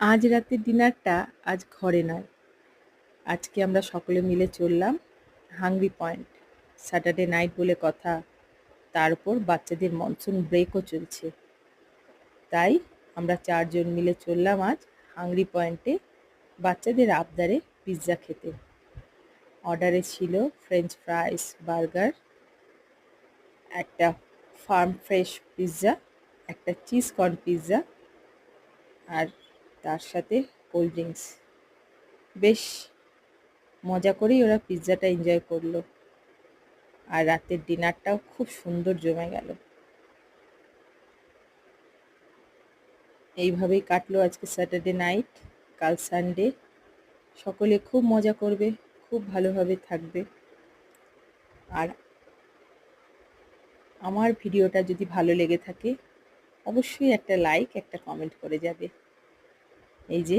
আজ রাতের ডিনারটা আজ ঘরে নয়, আজকে আমরা সকলে মিলে চললাম হাংরি পয়েন্ট। স্যাটারডে নাইট বলে কথা, তার উপর বাচ্চাদের মনসুন ব্রেকও চলছে, তাই আমরা 4 জন মিলে চললাম আজ হাংরি পয়েন্টে বাচ্চাদের আবদারে পিৎজা খেতে। অর্ডারে ছিল ফ্রেঞ্চ ফ্রাইস, বার্গার, একটা ফার্ম ফ্রেশ পিৎজা, একটা চিজ কর্ন পিৎজা আর তার সাথে কোল্ড ড্রিঙ্কস। বেশ মজা করেই ওরা পিৎজাটা এনজয় করলো, আর রাতের ডিনারটাও খুব সুন্দর জমে গেল। এইভাবেই কাটলো আজকে স্যাটারডে নাইট। কাল সানডে, সকলে খুব মজা করবে, খুব ভালোভাবে থাকবে। আর আমার ভিডিওটা যদি ভালো লেগে থাকে অবশ্যই একটা লাইক, একটা কমেন্ট করে যাবে। এই যে